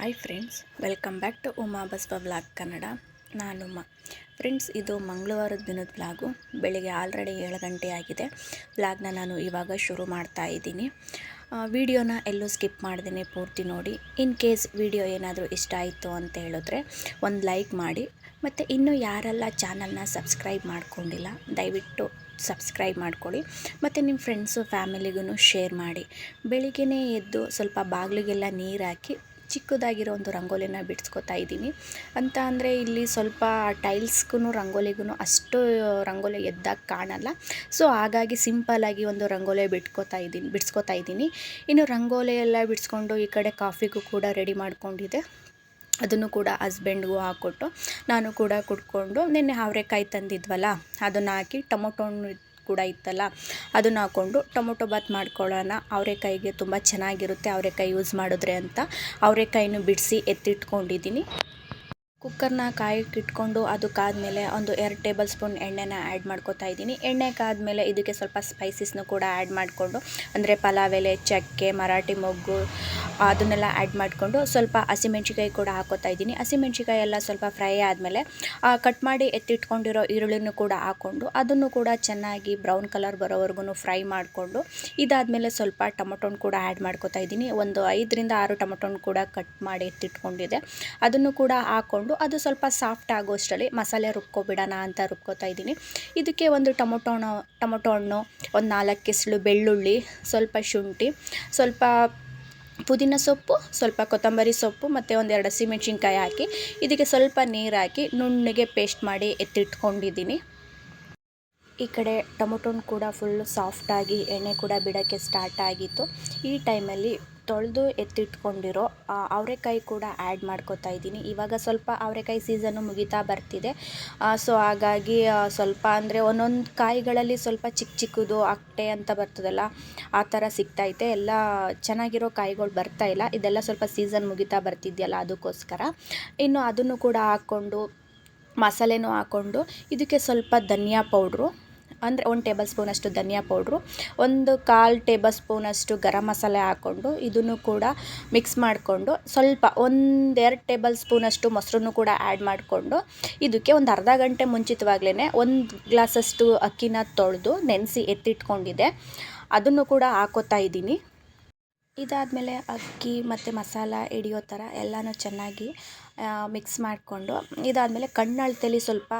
Hi friends, welcome back to Uma Basava vlog Kannada. ನಾನು Uma. Friends, ಇದು ಮಂಗಳವಾರದ ದಿನದ ವ್ಲಾಗು. ಬೆಳಿಗ್ಗೆ ಆಲ್ರೆಡಿ 7 ಗಂಟೆ ಆಗಿದೆ. ವ್ಲಾಗ್ನ ನಾನು ಇವಾಗ ಶುರು ಮಾಡ್ತಾ ಇದ್ದೀನಿ. ವಿಡಿಯೋನ ಎಲ್ಲೂ ಸ್ಕಿಪ್ ಮಾಡ್ದೇನೆ ಪೂರ್ತಿ ನೋಡಿ. ಇನ್ ಕೇಸ್ ವಿಡಿಯೋ ಏನಾದರೂ ಇಷ್ಟ ಆಯಿತು ಅಂತ ಹೇಳಿದ್ರೆ ಒಂದು ಲೈಕ್ ಮಾಡಿ. ಮತ್ತು ಇನ್ನೂ ಯಾರೆಲ್ಲ ಚಾನಲ್ನ ಸಬ್ಸ್ಕ್ರೈಬ್ ಮಾಡ್ಕೊಂಡಿಲ್ಲ ದಯವಿಟ್ಟು ಸಬ್ಸ್ಕ್ರೈಬ್ ಮಾಡ್ಕೊಳ್ಳಿ. ಮತ್ತು ನಿಮ್ಮ ಫ್ರೆಂಡ್ಸು ಫ್ಯಾಮಿಲಿಗೂ ಶೇರ್ ಮಾಡಿ. ಬೆಳಿಗ್ಗೆ ಎದ್ದು ಸ್ವಲ್ಪ ಬಾಗಿಲಿಗೆಲ್ಲ ನೀರು ಹಾಕಿ ಚಿಕ್ಕದಾಗಿರೋ ಒಂದು ರಂಗೋಲಿನ ಬಿಡಿಸ್ಕೊತಾ ಇದ್ದೀನಿ. ಅಂತ ಅಂದರೆ ಇಲ್ಲಿ ಸ್ವಲ್ಪ ಟೈಲ್ಸ್ಗೂ ರಂಗೋಲಿಗೂ ಅಷ್ಟು ರಂಗೋಲಿ ಎದ್ದಾಗ ಕಾಣಲ್ಲ. ಸೊ ಹಾಗಾಗಿ ಸಿಂಪಲ್ಲಾಗಿ ಒಂದು ರಂಗೋಲಿ ಬಿಡಿಸ್ಕೊತಾ ಇದ್ದೀನಿ. ಇನ್ನು ರಂಗೋಲಿ ಎಲ್ಲ ಬಿಡಿಸ್ಕೊಂಡು ಈ ಕಡೆ ಕಾಫಿಗೂ ಕೂಡ ರೆಡಿ ಮಾಡ್ಕೊಂಡಿದ್ದೆ. ಅದನ್ನು ಕೂಡ ಹಸ್ಬೆಂಡ್ಗೂ ಹಾಕ್ಕೊಟ್ಟು ನಾನು ಕೂಡ ಕುಡ್ಕೊಂಡು, ನಿನ್ನೆ ಅವರೆಕಾಯಿ ತಂದಿದ್ವಲ್ಲ ಅದನ್ನು ಹಾಕಿ, ಟೊಮೊಟೊ ಕೂಡ ಇತ್ತಲ್ಲ ಅದನ್ನು ಹಾಕ್ಕೊಂಡು ಟೊಮೊಟೊ ಬಾತ್ ಮಾಡ್ಕೊಳ್ಳೋಣ. ಅವರೆಕಾಯಿಗೆ ತುಂಬ ಚೆನ್ನಾಗಿರುತ್ತೆ ಅವರೆಕಾಯಿ ಯೂಸ್ ಮಾಡಿದ್ರೆ ಅಂತ ಅವರೆಕಾಯಿನೂ ಬಿಡಿಸಿ ಎತ್ತಿಟ್ಕೊಂಡಿದ್ದೀನಿ. ಕುಕ್ಕರ್ನ ಕಾಯಕ್ಕೆ ಇಟ್ಕೊಂಡು ಅದು ಕಾದ್ಮೇಲೆ ಒಂದು 2 ಟೇಬಲ್ ಸ್ಪೂನ್ ಎಣ್ಣೆನ ಆ್ಯಡ್ ಮಾಡ್ಕೊತಾ ಇದ್ದೀನಿ. ಎಣ್ಣೆ ಕಾದ್ಮೇಲೆ ಇದಕ್ಕೆ ಸ್ವಲ್ಪ ಸ್ಪೈಸಸ್ನು ಕೂಡ ಆ್ಯಡ್ ಮಾಡಿಕೊಂಡು, ಅಂದರೆ ಪಲಾವ್ ಎಲೆ, ಚಕ್ಕೆ, ಮರಾಠಿ ಮೊಗ್ಗು ಅದನ್ನೆಲ್ಲ ಆ್ಯಡ್ ಮಾಡಿಕೊಂಡು ಸ್ವಲ್ಪ ಹಸಿಮೆಣ್ಸಿಕಾಯಿ ಕೂಡ ಹಾಕೋತಾ ಇದ್ದೀನಿ. ಹಸಿಮೆಣ್ಸಿಕಾಯಿ ಎಲ್ಲ ಸ್ವಲ್ಪ ಫ್ರೈ ಆದಮೇಲೆ ಕಟ್ ಮಾಡಿ ಎತ್ತಿಟ್ಕೊಂಡಿರೋ ಈರುಳ್ಳಿನೂ ಕೂಡ ಹಾಕ್ಕೊಂಡು ಅದನ್ನು ಕೂಡ ಚೆನ್ನಾಗಿ ಬ್ರೌನ್ ಕಲರ್ ಬರೋವರೆಗೂ ಫ್ರೈ ಮಾಡಿಕೊಂಡು, ಇದಾದಮೇಲೆ ಸ್ವಲ್ಪ ಟೊಮೊಟೊನ ಕೂಡ ಆ್ಯಡ್ ಮಾಡ್ಕೊತಾ ಇದ್ದೀನಿ. ಒಂದು 5 ರಿಂದ 6 ಟೊಮೊಟೊನ ಕೂಡ ಕಟ್ ಮಾಡಿ ಎತ್ತಿಟ್ಕೊಂಡಿದ್ದೆ. ಅದನ್ನು ಕೂಡ ಹಾಕ್ಕೊಂಡು ಅದು ಸ್ವಲ್ಪ ಸಾಫ್ಟ್ ಆಗೋಷ್ಟರಲ್ಲಿ ಮಸಾಲೆ ರುಬ್ಕೊಬಿಡೋಣ ಅಂತ ರುಬ್ಕೋತಾ ಇದ್ದೀನಿ. ಇದಕ್ಕೆ ಒಂದು ಟೊಮೊಟೊ ಹಣ್ಣು, ಒಂದು 4 ಎಸಳು ಬೆಳ್ಳುಳ್ಳಿ, ಸ್ವಲ್ಪ ಶುಂಠಿ, ಸ್ವಲ್ಪ ಪುದೀನ ಸೊಪ್ಪು, ಸ್ವಲ್ಪ ಕೊತ್ತಂಬರಿ ಸೊಪ್ಪು ಮತ್ತು ಒಂದು 2 ಹಸಿಮೆಣ್ಸಿನ್ಕಾಯಿ ಹಾಕಿ ಇದಕ್ಕೆ ಸ್ವಲ್ಪ ನೀರು ಹಾಕಿ ನುಣ್ಣಗೆ ಪೇಸ್ಟ್ ಮಾಡಿ ಎತ್ತಿಟ್ಕೊಂಡಿದ್ದೀನಿ. ಈ ಕಡೆ ಟೊಮೊಟೊನ ಕೂಡ ಫುಲ್ಲು ಸಾಫ್ಟಾಗಿ ಎಣ್ಣೆ ಕೂಡ ಬಿಡೋಕ್ಕೆ ಸ್ಟಾರ್ಟ್ ಆಗಿತ್ತು. ಈ ಟೈಮಲ್ಲಿ ತೊಳೆದು ಎತ್ತಿಟ್ಕೊಂಡಿರೋ ಅವರೆಕಾಯಿ ಕೂಡ ಆ್ಯಡ್ ಮಾಡ್ಕೊತಾ ಇದ್ದೀನಿ. ಇವಾಗ ಸ್ವಲ್ಪ ಅವರೆಕಾಯಿ ಸೀಸನ್ನು ಮುಗಿತಾ ಬರ್ತಿದೆ. ಸೊ ಹಾಗಾಗಿ ಸ್ವಲ್ಪ ಅಂದರೆ ಒಂದೊಂದು ಕಾಯಿಗಳಲ್ಲಿ ಸ್ವಲ್ಪ ಚಿಕ್ಕದು ಅಟ್ಟೆ ಅಂತ ಬರ್ತದಲ್ಲ, ಆ ಥರ ಸಿಗ್ತೈತೆ. ಎಲ್ಲ ಚೆನ್ನಾಗಿರೋ ಕಾಯಿಗಳು ಬರ್ತಾಯಿಲ್ಲ. ಇದೆಲ್ಲ ಸ್ವಲ್ಪ ಸೀಸನ್ ಮುಗಿತಾ ಬರ್ತಿದೆಯಲ್ಲ ಅದಕ್ಕೋಸ್ಕರ. ಇನ್ನು ಅದನ್ನು ಕೂಡ ಹಾಕ್ಕೊಂಡು ಮಸಾಲೆನೂ ಹಾಕ್ಕೊಂಡು ಇದಕ್ಕೆ ಸ್ವಲ್ಪ ಧನಿಯಾ ಪೌಡ್ರು, ಅಂದರೆ 1 ಟೇಬಲ್ ಸ್ಪೂನಷ್ಟು ಧನಿಯಾ ಪೌಡ್ರು, ಒಂದು 1/4 ಟೇಬಲ್ ಸ್ಪೂನಷ್ಟು ಗರಂ ಮಸಾಲೆ ಹಾಕ್ಕೊಂಡು ಇದನ್ನು ಕೂಡ ಮಿಕ್ಸ್ ಮಾಡಿಕೊಂಡು, ಸ್ವಲ್ಪ 1-2 ಟೇಬಲ್ ಸ್ಪೂನಷ್ಟು ಮೊಸರನ್ನು ಕೂಡ ಆ್ಯಡ್ ಮಾಡಿಕೊಂಡು ಇದಕ್ಕೆ ಒಂದು ಅರ್ಧ ಗಂಟೆ ಮುಂಚಿತವಾಗ್ಲೇ 1 ಗ್ಲಾಸಷ್ಟು ಅಕ್ಕಿನ ತೊಳೆದು ನೆನೆಸಿ ಎತ್ತಿಟ್ಕೊಂಡಿದ್ದೆ, ಅದನ್ನು ಕೂಡ ಹಾಕೋತಾ ಇದ್ದೀನಿ. ಇದಾದಮೇಲೆ ಅಕ್ಕಿ ಮತ್ತು ಮಸಾಲ ಹಿಡಿಯೋ ಥರ ಎಲ್ಲನೂ ಚೆನ್ನಾಗಿ ಮಿಕ್ಸ್ ಮಾಡಿಕೊಂಡು, ಇದಾದಮೇಲೆ ಕಣ್ಣಳತೆಲಿ ಸ್ವಲ್ಪ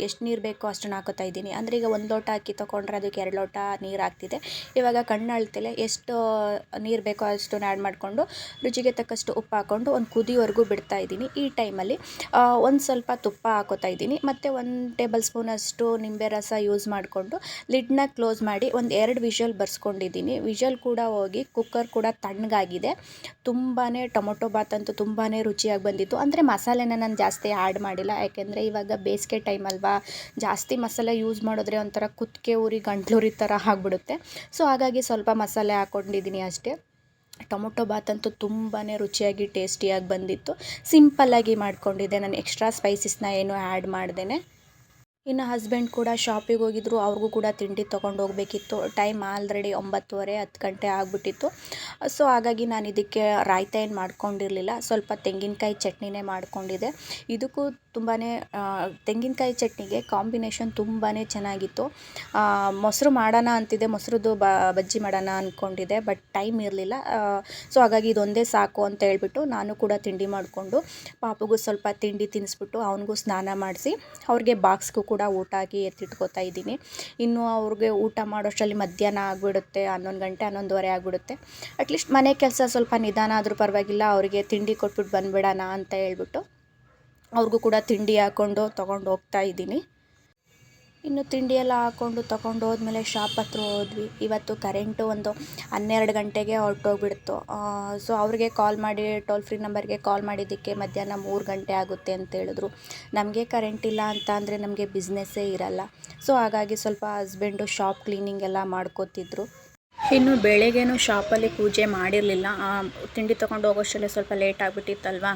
ಎಷ್ಟು ನೀರು ಬೇಕೋ ಅಷ್ಟನ್ನು ಹಾಕೋತಾ ಇದ್ದೀನಿ. ಅಂದರೆ ಈಗ 1 ಲೋಟ ಅಕ್ಕಿ ತೊಗೊಂಡ್ರೆ ಅದಕ್ಕೆ 2 ಲೋಟ ನೀರು ಹಾಕ್ತಿದ್ದೆ. ಇವಾಗ ಕಣ್ಣಳತೆಲೆ ಎಷ್ಟು ನೀರು ಬೇಕೋ ಅಷ್ಟನ್ನು ಆ್ಯಡ್ ಮಾಡಿಕೊಂಡು ರುಚಿಗೆ ತಕ್ಕಷ್ಟು ಉಪ್ಪು ಹಾಕ್ಕೊಂಡು ಒಂದು ಕುದಿವರೆಗೂ ಬಿಡ್ತಾ ಇದ್ದೀನಿ. ಈ ಟೈಮಲ್ಲಿ ಒಂದು ಸ್ವಲ್ಪ ತುಪ್ಪ ಹಾಕೋತಾ ಇದ್ದೀನಿ ಮತ್ತು 1 ಟೇಬಲ್ ಸ್ಪೂನಷ್ಟು ನಿಂಬೆ ರಸ ಯೂಸ್ ಮಾಡಿಕೊಂಡು ಲಿಡ್ನ ಕ್ಲೋಸ್ ಮಾಡಿ ಒಂದು 2 ವಿಷಲ್ ಬರ್ಸ್ಕೊಂಡಿದ್ದೀನಿ. ವಿಷಲ್ ಕೂಡ ಹೋಗಿ ಕುಕ್ಕರ್ ಕೂಡ ತಣ್ಣಗಾಗಿದೆ. ತುಂಬಾ ಟೊಮೊಟೊ ಬಾತ್ ಅಂತೂ ತುಂಬಾ ರುಚಿಯಾಗಿ ಬಂದಿತ್ತು. ಅಂದರೆ ಮಸಾಲೆನ ನಾನು ಜಾಸ್ತಿ ಆ್ಯಡ್ ಮಾಡಿಲ್ಲ, ಯಾಕೆಂದರೆ ಇವಾಗ ಬೇಸಿಗೆ ಟೈಮ್ ಅಲ್ವಾ, ಜಾಸ್ತಿ ಮಸಾಲೆ ಯೂಸ್ ಮಾಡಿದ್ರೆ ಒಂಥರ ಕುತ್ತಿಗೆ ಉರಿ, ಗಂಟ್ಲುರಿ ಥರ ಆಗಿಬಿಡುತ್ತೆ. ಸೊ ಹಾಗಾಗಿ ಸ್ವಲ್ಪ ಮಸಾಲೆ ಹಾಕ್ಕೊಂಡಿದ್ದೀನಿ ಅಷ್ಟೇ. ಟೊಮೊಟೊ ಬಾತ್ ಅಂತೂ ತುಂಬಾ ರುಚಿಯಾಗಿ ಟೇಸ್ಟಿಯಾಗಿ ಬಂದಿತ್ತು. ಸಿಂಪಲ್ಲಾಗಿ ಮಾಡ್ಕೊಂಡಿದ್ದೆ ನಾನು, ಎಕ್ಸ್ಟ್ರಾ ಸ್ಪೈಸಸ್ನ ಏನೂ ಆ್ಯಡ್ ಮಾಡ್ದೇ. ಇನ್ನು ಹಸ್ಬೆಂಡ್ ಕೂಡ ಶಾಪಿಗೆ ಹೋಗಿದ್ರು, ಅವ್ರಿಗೂ ಕೂಡ ತಿಂಡಿ ತೊಗೊಂಡು ಹೋಗಬೇಕಿತ್ತು. ಟೈಮ್ ಆಲ್ರೆಡಿ 9:30 10 ಗಂಟೆ ಆಗಿಬಿಟ್ಟಿತ್ತು. ಸೊ ಹಾಗಾಗಿ ನಾನು ಇದಕ್ಕೆ ರಾಯ್ತ ಏನು ಮಾಡ್ಕೊಂಡಿರಲಿಲ್ಲ, ಸ್ವಲ್ಪ ತೆಂಗಿನಕಾಯಿ ಚಟ್ನಿನೇ ಮಾಡ್ಕೊಂಡಿದ್ದೆ. ಇದಕ್ಕೂ ತುಂಬಾ ತೆಂಗಿನಕಾಯಿ ಚಟ್ನಿಗೆ ಕಾಂಬಿನೇಷನ್ ತುಂಬಾ ಚೆನ್ನಾಗಿತ್ತು. ಮೊಸರು ಮಾಡೋಣ ಅಂತಿದ್ದೆ, ಮೊಸರದ್ದು ಬಜ್ಜಿ ಮಾಡೋಣ ಅಂದ್ಕೊಂಡಿದ್ದೆ, ಬಟ್ ಟೈಮ್ ಇರಲಿಲ್ಲ. ಸೊ ಹಾಗಾಗಿ ಇದೊಂದೇ ಸಾಕು ಅಂತ ಹೇಳ್ಬಿಟ್ಟು ನಾನು ಕೂಡ ತಿಂಡಿ ಮಾಡಿಕೊಂಡು ಪಾಪುಗೂ ಸ್ವಲ್ಪ ತಿಂಡಿ ತಿನ್ನಿಸ್ಬಿಟ್ಟು ಅವನಿಗೂ ಸ್ನಾನ ಮಾಡಿಸಿ ಅವ್ರಿಗೆ ಬಾಕ್ಸ್ಗೂ ಕೂಡ ಊಟ ಹಾಕಿ ಎತ್ತಿಟ್ಕೋತಾ ಇದ್ದೀನಿ. ಇನ್ನು ಅವ್ರಿಗೆ ಊಟ ಮಾಡೋಷ್ಟರಲ್ಲಿ ಮಧ್ಯಾಹ್ನ ಆಗಿಬಿಡುತ್ತೆ, 11 ಗಂಟೆ 11:30 ಆಗಿಬಿಡುತ್ತೆ. ಅಟ್ಲೀಸ್ಟ್ ಮನೆ ಕೆಲಸ ಸ್ವಲ್ಪ ನಿಧಾನ ಆದರೂ ಪರವಾಗಿಲ್ಲ, ಅವರಿಗೆ ತಿಂಡಿ ಕೊಟ್ಬಿಟ್ಟು ಬಂದುಬಿಡೋಣ ಅಂತ ಹೇಳ್ಬಿಟ್ಟು ಅವ್ರಿಗೂ ಕೂಡ ತಿಂಡಿ ಹಾಕ್ಕೊಂಡು ತೊಗೊಂಡು ಹೋಗ್ತಾ ಇದ್ದೀನಿ. ಇನ್ನು ತಿಂಡಿ ಎಲ್ಲ ಹಾಕ್ಕೊಂಡು ತೊಗೊಂಡು ಹೋದ್ಮೇಲೆ ಶಾಪ್ ಹತ್ರ ಹೋದ್ವಿ. ಇವತ್ತು ಕರೆಂಟು ಒಂದು 12 ಗಂಟೆಗೆ ಹೊರಟೋಗ್ಬಿಡ್ತು. ಸೊ ಅವ್ರಿಗೆ ಕಾಲ್ ಮಾಡಿ, ಟೋಲ್ ಫ್ರೀ ನಂಬರ್ಗೆ ಕಾಲ್ ಮಾಡಿದ್ದಕ್ಕೆ ಮಧ್ಯಾಹ್ನ 3 ಗಂಟೆ ಆಗುತ್ತೆ ಅಂತ ಹೇಳಿದ್ರು. ನಮಗೆ ಕರೆಂಟ್ ಇಲ್ಲ ಅಂತ ಅಂದರೆ ನಮಗೆ ಬಿಸ್ನೆಸ್ಸೇ ಇರಲ್ಲ. ಸೊ ಹಾಗಾಗಿ ಸ್ವಲ್ಪ ಹಸ್ಬೆಂಡು ಶಾಪ್ ಕ್ಲೀನಿಂಗ್ ಎಲ್ಲ ಮಾಡ್ಕೋತಿದ್ರು. ಇನ್ನು ಬೆಳಗ್ಗೆನೂ ಶಾಪಲ್ಲಿ ಪೂಜೆ ಮಾಡಿರಲಿಲ್ಲ. ತಿಂಡಿ ತೊಗೊಂಡು ಹೋಗೋಷ್ಟರಲ್ಲೇ ಸ್ವಲ್ಪ ಲೇಟ್ ಆಗಿಬಿಟ್ಟಿತ್ತಲ್ವ.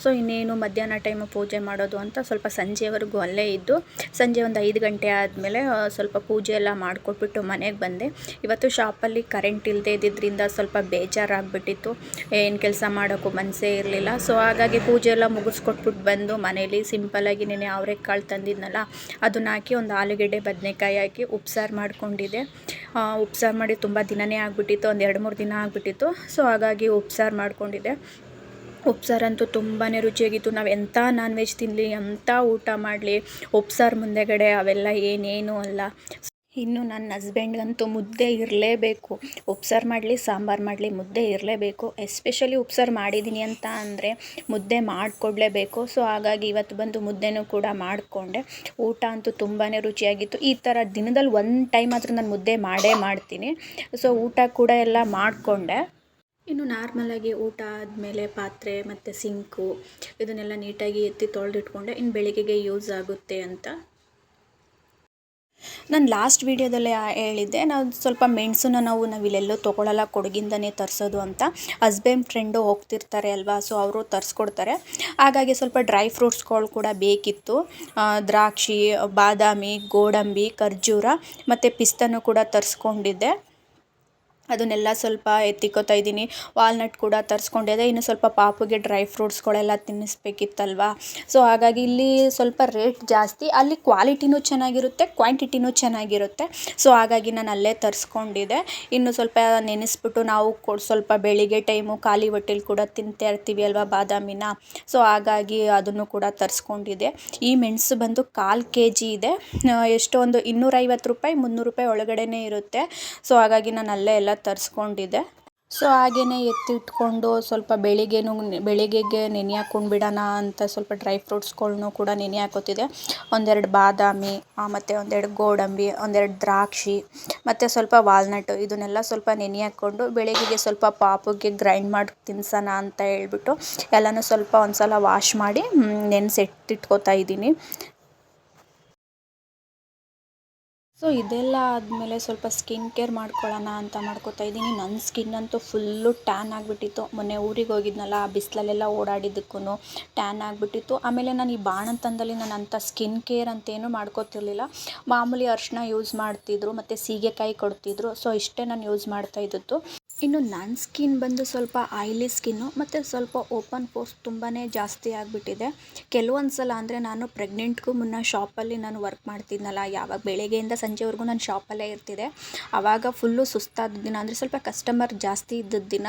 ಸೊ ಇನ್ನೇನು ಮಧ್ಯಾಹ್ನ ಟೈಮು ಪೂಜೆ ಮಾಡೋದು ಅಂತ ಸ್ವಲ್ಪ ಸಂಜೆವರೆಗೂ ಅಲ್ಲೇ ಇದ್ದು, ಸಂಜೆ ಒಂದು 5 ಗಂಟೆ ಆದಮೇಲೆ ಸ್ವಲ್ಪ ಪೂಜೆ ಎಲ್ಲ ಮಾಡಿಕೊಟ್ಬಿಟ್ಟು ಮನೆಗೆ ಬಂದೆ. ಇವತ್ತು ಶಾಪಲ್ಲಿ ಕರೆಂಟ್ ಇಲ್ಲದೆ ಇದ್ದಿದ್ದರಿಂದ ಸ್ವಲ್ಪ ಬೇಜಾರಾಗಿಬಿಟ್ಟಿತ್ತು. ಏನು ಕೆಲಸ ಮಾಡೋಕ್ಕೂ ಮನಸ್ಸೇ ಇರಲಿಲ್ಲ. ಸೊ ಹಾಗಾಗಿ ಪೂಜೆ ಎಲ್ಲ ಮುಗಿಸ್ಕೊಟ್ಬಿಟ್ಟು ಬಂದು ಮನೇಲಿ ಸಿಂಪಲ್ಲಾಗಿ ನೆನೆ ಅವರೆಕಾಳು ತಂದಿದ್ನಲ್ಲ, ಅದನ್ನ ಹಾಕಿ ಒಂದು ಆಲೂಗೆಡ್ಡೆ ಬದನೆಕಾಯಿ ಹಾಕಿ ಉಪ್ಸಾರು ಮಾಡ್ಕೊಂಡಿದ್ದೆ. ಉಪ್ಸಾರು ಮಾಡಿ ತುಂಬ ದಿನವೇ ಆಗಿಬಿಟ್ಟಿತ್ತು, ಒಂದು 2-3 ದಿನ ಆಗಿಬಿಟ್ಟಿತ್ತು. ಸೊ ಹಾಗಾಗಿ ಉಪ್ಸಾರು ಮಾಡ್ಕೊಂಡಿದ್ದೆ. ಉಪ್ಸಾರಂತೂ ತುಂಬಾ ರುಚಿಯಾಗಿತ್ತು. ನಾವು ಎಂಥ ನಾನ್ ವೆಜ್ ತಿನ್ನಲಿ, ಎಂಥ ಊಟ ಮಾಡಲಿ, ಉಪ್ಸಾರು ಮುಂದೆಗಡೆ ಅವೆಲ್ಲ ಏನೇನೂ ಅಲ್ಲ. ಇನ್ನು ನನ್ನ ಹಸ್ಬೆಂಡ್ಗಂತೂ ಮುದ್ದೆ ಇರಲೇಬೇಕು. ಉಪ್ಸಾರು ಮಾಡಲಿ, ಸಾಂಬಾರು ಮಾಡಲಿ, ಮುದ್ದೆ ಇರಲೇಬೇಕು. ಎಸ್ಪೆಷಲಿ ಉಪ್ಸಾರು ಮಾಡಿದ್ದೀನಿ ಅಂತ ಅಂದರೆ ಮುದ್ದೆ ಮಾಡಿಕೊಡ್ಲೇಬೇಕು. ಸೊ ಹಾಗಾಗಿ ಇವತ್ತು ಬಂದು ಮುದ್ದೆನೂ ಕೂಡ ಮಾಡಿಕೊಂಡೆ. ಊಟ ಅಂತೂ ತುಂಬಾ ರುಚಿಯಾಗಿತ್ತು. ಈ ಥರ ದಿನದಲ್ಲಿ ಒಂದು ಟೈಮ್ ಆದರೂ ನಾನು ಮುದ್ದೆ ಮಾಡೇ ಮಾಡ್ತೀನಿ. ಸೊ ಊಟ ಕೂಡ ಎಲ್ಲ ಮಾಡಿಕೊಂಡೆ. ಇನ್ನು ನಾರ್ಮಲಾಗಿ ಊಟ ಆದಮೇಲೆ ಪಾತ್ರೆ ಮತ್ತು ಸಿಂಕು ಇದನ್ನೆಲ್ಲ ನೀಟಾಗಿ ಎತ್ತಿ ತೊಳೆದಿಟ್ಕೊಂಡೆ. ಇನ್ನು ಬೆಳಿಗ್ಗೆಗೆ ಯೂಸ್ ಆಗುತ್ತೆ ಅಂತ. ನಾನು ಲಾಸ್ಟ್ ವೀಡಿಯೋದಲ್ಲೇ ಹೇಳಿದ್ದೆ, ನಾವು ಸ್ವಲ್ಪ ಮೆಣಸನ್ನ ನಾವಿಲ್ಲೆಲ್ಲೋ ತೊಗೊಳಲ್ಲ, ಕೊಡಗಿಂದನೇ ತರಿಸೋದು ಅಂತ. ಹಸ್ಬೆಂಡ್ ಫ್ರೆಂಡು ಹೋಗ್ತಿರ್ತಾರೆ ಅಲ್ವಾ, ಸೊ ಅವರು ತರಿಸ್ಕೊಡ್ತಾರೆ. ಹಾಗಾಗಿ ಸ್ವಲ್ಪ ಡ್ರೈ ಫ್ರೂಟ್ಸ್ಗಳು ಕೂಡ ಬೇಕಿತ್ತು. ದ್ರಾಕ್ಷಿ, ಬಾದಾಮಿ, ಗೋಡಂಬಿ, ಖರ್ಜೂರ ಮತ್ತು ಪಿಸ್ತಾನು ಕೂಡ ತರಿಸ್ಕೊಂಡಿದ್ದೆ. ಅದನ್ನೆಲ್ಲ ಸ್ವಲ್ಪ ಎತ್ತಿಕ್ಕೋತಾ ಇದ್ದೀನಿ. ವಾಲ್ನಟ್ ಕೂಡ ತರಿಸ್ಕೊಂಡಿದ್ದೆ. ಇನ್ನು ಸ್ವಲ್ಪ ಪಾಪುಗೆ ಡ್ರೈ ಫ್ರೂಟ್ಸ್ಗಳೆಲ್ಲ ತಿನ್ನಿಸ್ಬೇಕಿತ್ತಲ್ವ. ಸೊ ಹಾಗಾಗಿ ಇಲ್ಲಿ ಸ್ವಲ್ಪ ರೇಟ್ ಜಾಸ್ತಿ, ಅಲ್ಲಿ ಕ್ವಾಲಿಟಿನೂ ಚೆನ್ನಾಗಿರುತ್ತೆ, ಕ್ವಾಂಟಿಟಿನೂ ಚೆನ್ನಾಗಿರುತ್ತೆ. ಸೊ ಹಾಗಾಗಿ ನಾನು ಅಲ್ಲೇ ತರಿಸ್ಕೊಂಡಿದ್ದೆ. ಇನ್ನು ಸ್ವಲ್ಪ ನೆನೆಸ್ಬಿಟ್ಟು ನಾವು ಸ್ವಲ್ಪ ಬೆಳಿಗ್ಗೆ ಟೈಮು ಖಾಲಿ ಹೊಟ್ಟೆಲಿ ಕೂಡ ತಿಂತಾ ಇರ್ತೀವಿ ಅಲ್ವಾ ಬಾದಾಮಿನ. ಸೊ ಹಾಗಾಗಿ ಅದನ್ನು ಕೂಡ ತರಿಸ್ಕೊಂಡಿದ್ದೆ. ಈ ಮೆಣಸು ಬಂದು 1/4 kg ಇದೆ. ಎಷ್ಟೋ ಒಂದು 250 ರೂಪಾಯಿ 300 ರೂಪಾಯಿ ಒಳಗಡೆನೇ ಇರುತ್ತೆ. ಸೊ ಹಾಗಾಗಿ ನಾನು ಅಲ್ಲೇ ಎಲ್ಲ ತರಿಸ್ಕೊಂಡಿದ್ದೆ. ಸೊ ಹಾಗೆಯೇ ಎತ್ತಿಟ್ಕೊಂಡು ಸ್ವಲ್ಪ ಬೆಳಿಗ್ಗೆಗೆ ನೆನೆ ಹಾಕ್ಕೊಂಡ್ಬಿಡೋಣ ಅಂತ ಸ್ವಲ್ಪ ಡ್ರೈ ಫ್ರೂಟ್ಸ್ಗಳ್ನೂ ಕೂಡ ನೆನೆ ಹಾಕೋತಿದ್ದೆ. 1-2 ಬಾದಾಮಿ, ಮತ್ತು 1-2 ಗೋಡಂಬಿ, 1-2 ದ್ರಾಕ್ಷಿ ಮತ್ತು ಸ್ವಲ್ಪ ವಾಲ್ನಟ್ಟು ಇದನ್ನೆಲ್ಲ ಸ್ವಲ್ಪ ನೆನೆ ಹಾಕ್ಕೊಂಡು ಬೆಳಿಗ್ಗೆಗೆ ಸ್ವಲ್ಪ ಪಾಪುಗೆ ಗ್ರೈಂಡ್ ಮಾಡಿ ತಿನ್ಸೋಣ ಅಂತ ಹೇಳ್ಬಿಟ್ಟು ಎಲ್ಲನೂ ಸ್ವಲ್ಪ ಒಂದು ಸಲ ವಾಶ್ ಮಾಡಿ ನೆನೆಸಿಟ್ಟಿಟ್ಕೋತಾ ಇದ್ದೀನಿ. ಸೊ ಇದೆಲ್ಲ ಆದಮೇಲೆ ಸ್ವಲ್ಪ ಸ್ಕಿನ್ ಕೇರ್ ಮಾಡ್ಕೊಳ್ಳೋಣ ಅಂತ ಮಾಡ್ಕೋತಾ ಇದ್ದೀನಿ. ನನ್ನ ಸ್ಕಿನ್ ಅಂತೂ ಫುಲ್ಲು ಟ್ಯಾನ್ ಆಗಿಬಿಟ್ಟಿತ್ತು. ಮೊನ್ನೆ ಊರಿಗೆ ಹೋಗಿದ್ನಲ್ಲ, ಆ ಬಿಸಿಲಲ್ಲೆಲ್ಲ ಓಡಾಡಿದ್ದಕ್ಕೂ ಟ್ಯಾನ್ ಆಗಿಬಿಟ್ಟಿತ್ತು. ಆಮೇಲೆ ನಾನು ಈ ಬಾಣಂತನದಲ್ಲಿ ನಾನು ಅಂಥ ಸ್ಕಿನ್ ಕೇರ್ ಅಂತೇನು ಮಾಡ್ಕೋತಿರ್ಲಿಲ್ಲ. ಮಾಮೂಲಿ ಅರಿಶಿನ ಯೂಸ್ ಮಾಡ್ತಿದ್ರು ಮತ್ತು ಸೀಗೆಕಾಯಿ ಕೊಡ್ತಿದ್ರು. ಸೊ ಇಷ್ಟೇ ನಾನು ಯೂಸ್ ಮಾಡ್ತಾ ಇದ್ದದ್ದು. ಇನ್ನು ನನ್ನ ಸ್ಕಿನ್ ಬಂದು ಸ್ವಲ್ಪ ಆಯಿಲಿ ಸ್ಕಿನ್ನು ಮತ್ತು ಸ್ವಲ್ಪ ಓಪನ್ ಪೋರ್ಸ್ ತುಂಬಾ ಜಾಸ್ತಿ ಆಗಿಬಿಟ್ಟಿದೆ. ಕೆಲವೊಂದು ಸಲ ಅಂದರೆ ನಾನು ಪ್ರೆಗ್ನೆಂಟ್ಗೂ ಮುನ್ನ ಶಾಪಲ್ಲಿ ನಾನು ವರ್ಕ್ ಮಾಡ್ತಿದ್ನಲ್ಲ, ಯಾವಾಗ ಬೆಳಗ್ಗೆಯಿಂದ ಸಂಜೆವರೆಗೂ ನಾನು ಶಾಪಲ್ಲೇ ಇರ್ತಿದ್ದೆ. ಆವಾಗ ಫುಲ್ಲು ಸುಸ್ತಾದ ದಿನ ಅಂದರೆ ಸ್ವಲ್ಪ ಕಸ್ಟಮರ್ ಜಾಸ್ತಿ ಇದ್ದದ್ದು ದಿನ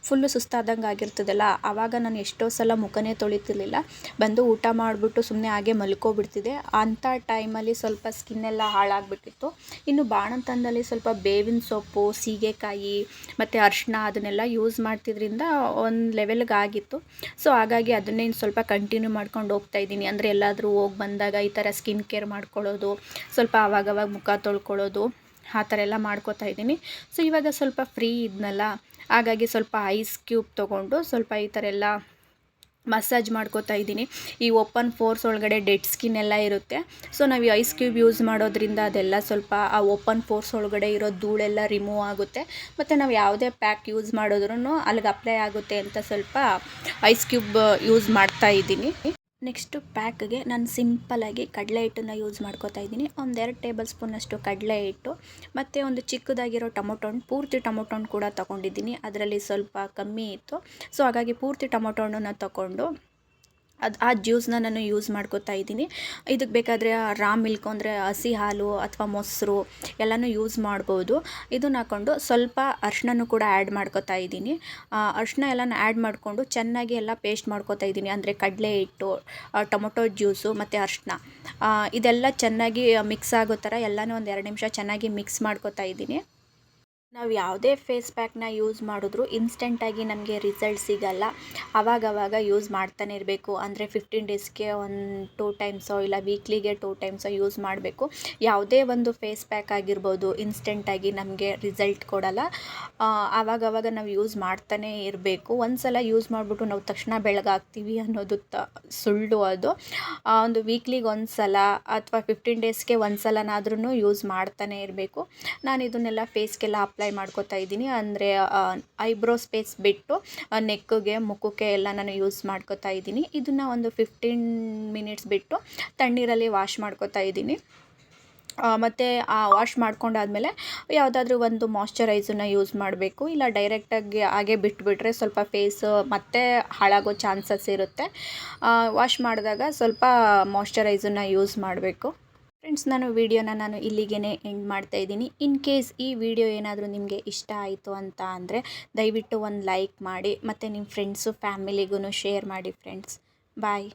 ಫುಲ್ಲು ಸುಸ್ತಾದಂಗೆ ಆಗಿರ್ತದಲ್ಲ, ಆವಾಗ ನಾನು ಎಷ್ಟೋ ಸಲ ಮುಖನೇ ತೊಳಿತಿರ್ಲಿಲ್ಲ. ಬಂದು ಊಟ ಮಾಡಿಬಿಟ್ಟು ಸುಮ್ಮನೆ ಹಾಗೆ ಮಲ್ಕೊಬಿಡ್ತಿದ್ದೆ. ಅಂಥ ಟೈಮಲ್ಲಿ ಸ್ವಲ್ಪ ಸ್ಕಿನ್ನೆಲ್ಲ ಹಾಳಾಗಿಬಿಟ್ಟಿತ್ತು. ಇನ್ನು ಬಾಣಂತನದಲ್ಲಿ ಸ್ವಲ್ಪ ಬೇವಿನ ಸೊಪ್ಪು, ಸೀಗೆಕಾಯಿ ಮತ್ತು ಅರಿಶಿನ ಅದನ್ನೆಲ್ಲ ಯೂಸ್ ಮಾಡ್ತಿದ್ರಿಂದ ಒಂದು ಲೆವೆಲ್ಗೆ ಆಗಿತ್ತು. ಸೊ ಹಾಗಾಗಿ ಅದನ್ನೇ ಸ್ವಲ್ಪ ಕಂಟಿನ್ಯೂ ಮಾಡ್ಕೊಂಡು ಹೋಗ್ತಾ ಇದ್ದೀನಿ. ಅಂದರೆ ಎಲ್ಲಾದರೂ ಹೋಗಿ ಬಂದಾಗ ಈ ಥರ ಸ್ಕಿನ್ ಕೇರ್ ಮಾಡ್ಕೊಳ್ಳೋದು, ಸ್ವಲ್ಪ ಆವಾಗವಾಗ ಮುಖ ತೊಳ್ಕೊಳ್ಳೋದು, ಆ ಥರ ಎಲ್ಲ ಮಾಡ್ಕೋತಾ ಇದ್ದೀನಿ. ಸೊ ಇವಾಗ ಸ್ವಲ್ಪ ಫ್ರೀ ಇದ್ನಲ್ಲ, ಹಾಗಾಗಿ ಸ್ವಲ್ಪ ಐಸ್ ಕ್ಯೂಬ್ ತೊಗೊಂಡು ಸ್ವಲ್ಪ ಈ ಥರ ಎಲ್ಲ ಮಸಾಜ್ ಮಾಡ್ಕೋತಾ ಇದ್ದೀನಿ. ಈ ಓಪನ್ ಪೋರ್ಸ್ ಒಳಗಡೆ ಡೆಡ್ ಸ್ಕಿನ್ ಎಲ್ಲ ಇರುತ್ತೆ. ಸೊ ನಾವು ಈ ಐಸ್ ಕ್ಯೂಬ್ ಯೂಸ್ ಮಾಡೋದ್ರಿಂದ ಅದೆಲ್ಲ ಸ್ವಲ್ಪ ಆ ಓಪನ್ ಪೋರ್ಸ್ ಒಳಗಡೆ ಇರೋ ಧೂಳೆಲ್ಲ ರಿಮೂವ್ ಆಗುತ್ತೆ. ಮತ್ತು ನಾವು ಯಾವುದೇ ಪ್ಯಾಕ್ ಯೂಸ್ ಮಾಡಿದ್ರೂ ಅಲ್ಲಿಗೆ ಅಪ್ಲೈ ಆಗುತ್ತೆ ಅಂತ ಸ್ವಲ್ಪ ಐಸ್ ಕ್ಯೂಬ್ ಯೂಸ್ ಮಾಡ್ತಾ ಇದ್ದೀನಿ. ನೆಕ್ಸ್ಟು ಪ್ಯಾಕ್ಗೆ ನಾನು ಸಿಂಪಲ್ಲಾಗಿ ಕಡಲೆ ಹಿಟ್ಟನ್ನು ಯೂಸ್ ಮಾಡ್ಕೋತಾ ಇದ್ದೀನಿ. 1-2 ಟೇಬಲ್ ಸ್ಪೂನಷ್ಟು ಕಡಲೆ ಹಿಟ್ಟು ಮತ್ತು ಒಂದು ಚಿಕ್ಕದಾಗಿರೋ ಟೊಮೊಟೊ ಹಣ್ಣು, ಪೂರ್ತಿ ಟೊಮೊಟೊ ಹಣ್ಣು ಕೂಡ ತೊಗೊಂಡಿದ್ದೀನಿ. ಅದರಲ್ಲಿ ಸ್ವಲ್ಪ ಕಮ್ಮಿ ಇತ್ತು. ಸೊ ಹಾಗಾಗಿ ಪೂರ್ತಿ ಟೊಮೊಟೊ ಹಣ್ಣನ್ನು ತೊಗೊಂಡು ಆ ಜ್ಯೂಸನ್ನ ನಾನು ಯೂಸ್ ಮಾಡ್ಕೋತಾ ಇದ್ದೀನಿ. ಇದಕ್ಕೆ ಬೇಕಾದರೆ ರಾ ಮಿಲ್ಕ್ ಅಂದರೆ ಹಸಿ ಹಾಲು ಅಥವಾ ಮೊಸರು ಎಲ್ಲನೂ ಯೂಸ್ ಮಾಡ್ಬೋದು. ಇದನ್ನ ಹಾಕ್ಕೊಂಡು ಸ್ವಲ್ಪ ಅರಿಶಿನನೂ ಕೂಡ ಆ್ಯಡ್ ಮಾಡ್ಕೋತಾ ಇದ್ದೀನಿ. ಅರಿಶಿನ ಎಲ್ಲನೂ ಆ್ಯಡ್ ಮಾಡಿಕೊಂಡು ಚೆನ್ನಾಗಿ ಎಲ್ಲ ಪೇಸ್ಟ್ ಮಾಡ್ಕೋತಾ ಇದ್ದೀನಿ. ಅಂದರೆ ಕಡಲೆ ಹಿಟ್ಟು, ಟೊಮೊಟೊ ಜ್ಯೂಸು ಮತ್ತು ಅರಿಶಿನ ಇದೆಲ್ಲ ಚೆನ್ನಾಗಿ ಮಿಕ್ಸ್ ಆಗೋ ಥರ ಎಲ್ಲನೂ ಒಂದು 2 ನಿಮಿಷ ಚೆನ್ನಾಗಿ ಮಿಕ್ಸ್ ಮಾಡ್ಕೋತಾ ಇದ್ದೀನಿ. ನಾವು ಯಾವುದೇ ಫೇಸ್ ಪ್ಯಾಕ್ನ ಯೂಸ್ ಮಾಡಿದ್ರೂ ಇನ್ಸ್ಟೆಂಟಾಗಿ ನಮಗೆ ರಿಸಲ್ಟ್ ಸಿಗಲ್ಲ. ಆವಾಗವಾಗ ಯೂಸ್ ಮಾಡ್ತಾನೆ ಇರಬೇಕು. ಅಂದರೆ 15 ಡೇಸ್ಗೆ 1-2 ಟೈಮ್ಸೋ ಇಲ್ಲ ವೀಕ್ಲಿಗೆ 2 ಟೈಮ್ಸೋ ಯೂಸ್ ಮಾಡಬೇಕು. ಯಾವುದೇ ಒಂದು ಫೇಸ್ ಪ್ಯಾಕ್ ಆಗಿರ್ಬೋದು ಇನ್ಸ್ಟೆಂಟಾಗಿ ನಮಗೆ ರಿಸಲ್ಟ್ ಕೊಡಲ್ಲ. ಆವಾಗವಾಗ ನಾವು ಯೂಸ್ ಮಾಡ್ತಾನೇ ಇರಬೇಕು. ಒಂದು ಸಲ ಯೂಸ್ ಮಾಡಿಬಿಟ್ಟು ನಾವು ತಕ್ಷಣ ಬೆಳಗಾಗ್ತೀವಿ ಅನ್ನೋದು ಸುಳ್ಳು. ಅದು ಒಂದು ವೀಕ್ಲಿಗೆ ಒಂದು ಸಲ ಅಥವಾ 15 ಡೇಸ್ಗೆ ಒಂದು ಸಲನಾದ್ರೂ ಯೂಸ್ ಮಾಡ್ತಾನೇ ಇರಬೇಕು. ನಾನು ಇದನ್ನೆಲ್ಲ ಫೇಸ್ಗೆಲ್ಲ ಅಪ್ಲೈ ಅಪ್ಲೈ ಮಾಡ್ಕೋತಾ ಇದ್ದೀನಿ. ಅಂದರೆ ಐಬ್ರೋ ಸ್ಪೇಸ್ ಬಿಟ್ಟು ನೆಕ್ಗೆ ಮುಖಕ್ಕೆ ಎಲ್ಲ ನಾನು ಯೂಸ್ ಮಾಡ್ಕೋತಾ ಇದ್ದೀನಿ. ಇದನ್ನು ಒಂದು 15 ಮಿನಿಟ್ಸ್ ಬಿಟ್ಟು ತಣ್ಣೀರಲ್ಲಿ ವಾಶ್ ಮಾಡ್ಕೋತಾ ಇದ್ದೀನಿ. ಮತ್ತು ವಾಶ್ ಮಾಡ್ಕೊಂಡಾದಮೇಲೆ ಯಾವುದಾದ್ರೂ ಒಂದು ಮಾಯ್ಶ್ಚರೈಸರ್ನ ಯೂಸ್ ಮಾಡಬೇಕು. ಇಲ್ಲ ಡೈರೆಕ್ಟಾಗಿ ಹಾಗೆ ಬಿಟ್ಬಿಟ್ರೆ ಸ್ವಲ್ಪ ಫೇಸು ಮತ್ತೆ ಹಾಳಾಗೋ ಚಾನ್ಸಸ್ ಇರುತ್ತೆ. ವಾಶ್ ಮಾಡಿದಾಗ ಸ್ವಲ್ಪ ಮಾಯ್ಶ್ಚರೈಸರ್ನ ಯೂಸ್ ಮಾಡಬೇಕು. ಫ್ರೆಂಡ್ಸ್, ನಾನು ಇಲ್ಲಿಗೆ ಎಂಡ್ ಮಾಡ್ತಾ ಇದ್ದೀನಿ. ಇನ್ ಕೇಸ್ ಈ ವಿಡಿಯೋ ಏನಾದರೂ ನಿಮಗೆ ಇಷ್ಟ ಆಯಿತು ಅಂತ ಅಂದರೆ ದಯವಿಟ್ಟು ಒಂದು ಲೈಕ್ ಮಾಡಿ ಮತ್ತು ನಿಮ್ಮ ಫ್ರೆಂಡ್ಸು ಫ್ಯಾಮಿಲಿಗೂ ಶೇರ್ ಮಾಡಿ ಫ್ರೆಂಡ್ಸ್. ಬಾಯ್.